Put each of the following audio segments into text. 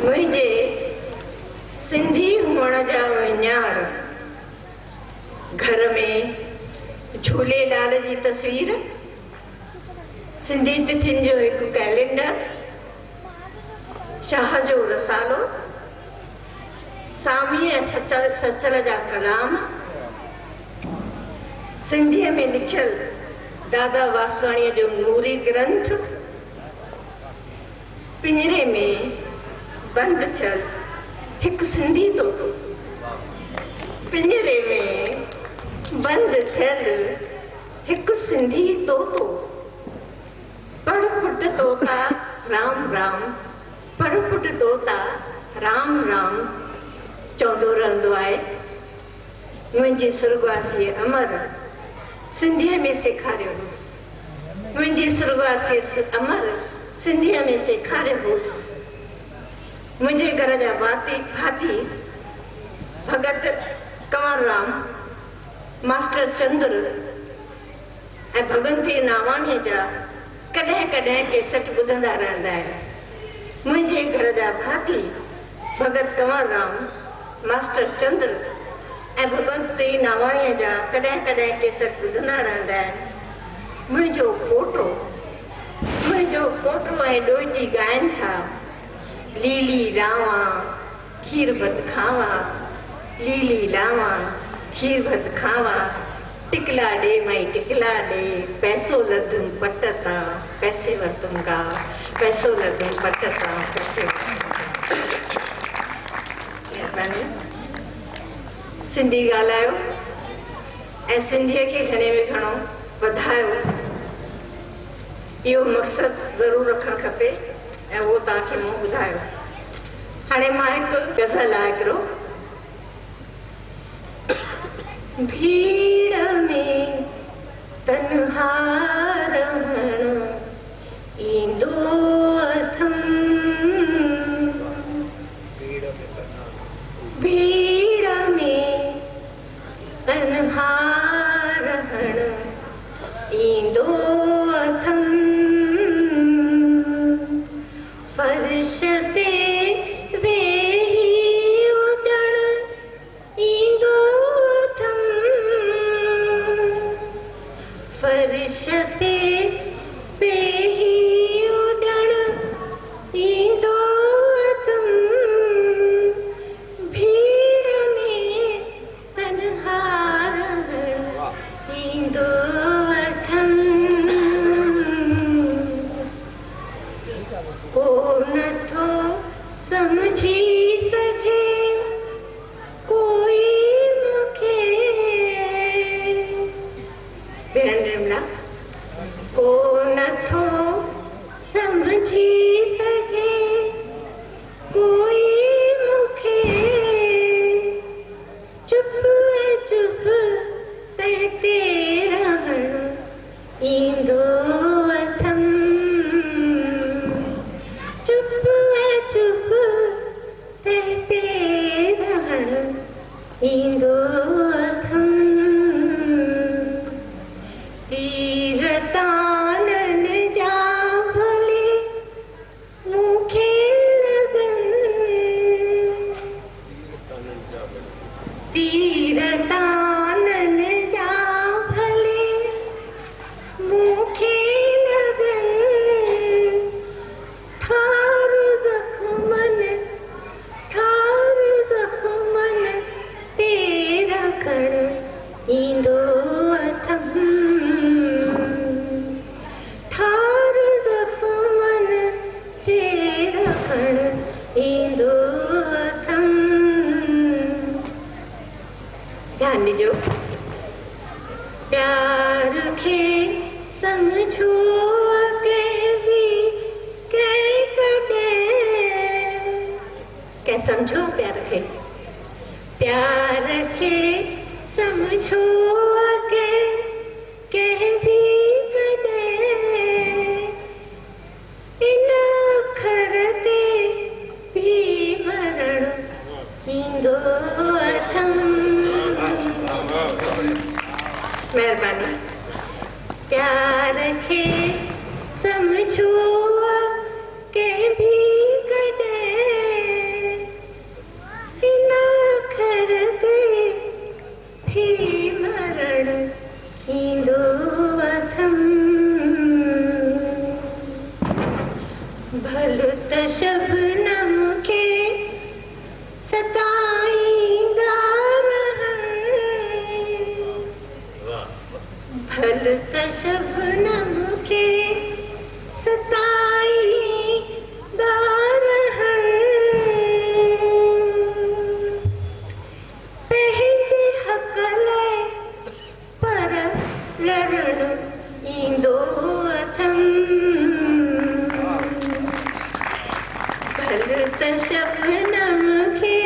मुझे सिंधी हुअण जा विञार, घर में झूलेलाल जी तस्वीर, सिंधी तिथियुनि जो एक कैलेंडर, शाह जो रसालो, सामी ऐं सचल जा कलाम, सिंधीअ में लिखियल दादा वासवाणीअ जो नूरी ग्रंथ, पिंजरे में बंद थियल हिकु सिंधी तोतो, पिंजरे में बंद थियल हिकु सिंधी तोतो, पढ़ पुट तोता राम राम, पढ़ पुट तोता राम राम चवंदो रहंदो आहे। मुंहिंजी सुर्गवासी अमर सिंधीअ में सेखारियो हुअसि, मुंहिंजी सुर्गवासी अमर सिंधीअ में सेखारियो हुअसि। मुझे घर जा भाती भगत कंवरराम, मास्टर चंद्र ऐं भगवंती नावाणीअ जा कॾहिं कॾहिं केसट ॿुधंदा रहंदा आहिनि। मुंहिंजे घर जा भाती भगत कंवरराम, मास्टर चंद्र ऐं भगवंती नावाणीअ जा कॾहिं कॾहिं केसट ॿुधंदा रहंदा आहिनि। मुंहिंजो पोटो ऐं ॾोहिटी ॻाइनि था, लीली लावा खीर भत खावा, लीली लावा खीर भत खावा, टिकला दे माई टिकला दे, पैसो लधुम पटता पैसे वरतुंगा, पैसो लधुम पटता पैसे। महिरबानी, सिंधी ॻाल्हायो ऐं सिंधीअ खे घणे में घणो वधायो, इहो मक़सदु ज़रूरु रखणु खपे ऐं उहो तव्हांखे मूं ॿुधायो। हाणे मां हिकु गज़ल आहे हिकिड़ो, भीड़ में तन्हा रहण ईंदो अथम, भीड़ में तन्हा रहण ईंदो अथम, फर्श ते वेही उॾण ईंदो अथम, फर्श ते वेही उॾण ईंदो अथम, भीड़ में तन्हा रहण ईंदो अथम, को नथो समझी सघे कोई मूंखे, भेण निर्मला, को नथो समझी सघे कोई मूंखे, चुप चुप ते रहण ईंदो अथम, चुप चुप ते रहण ईंदो अथम, तीर तानन जा भले मूंखे लगन, तीर तानन जा भले मूंखे लगन, ठार ज़ख्मन ते रखण ईंदो अथम, ठार ज़ख्मन ते रखण ईंदो अथम। ध्यान ॾिजो, प्यार खे समझो के समझो, प्यार खे समझो के भी कदे, इन अखर ते भी मरण ईंदो अथम। महिरबानी, प्यार खे समझो के भी कदे शबनम खे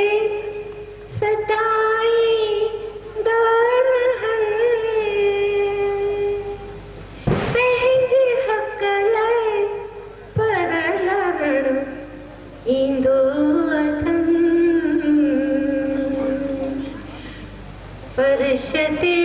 सताई दारहन पंहिंजे हक़ लाइ पर लड़ण ईंदो अथनि फर्श ते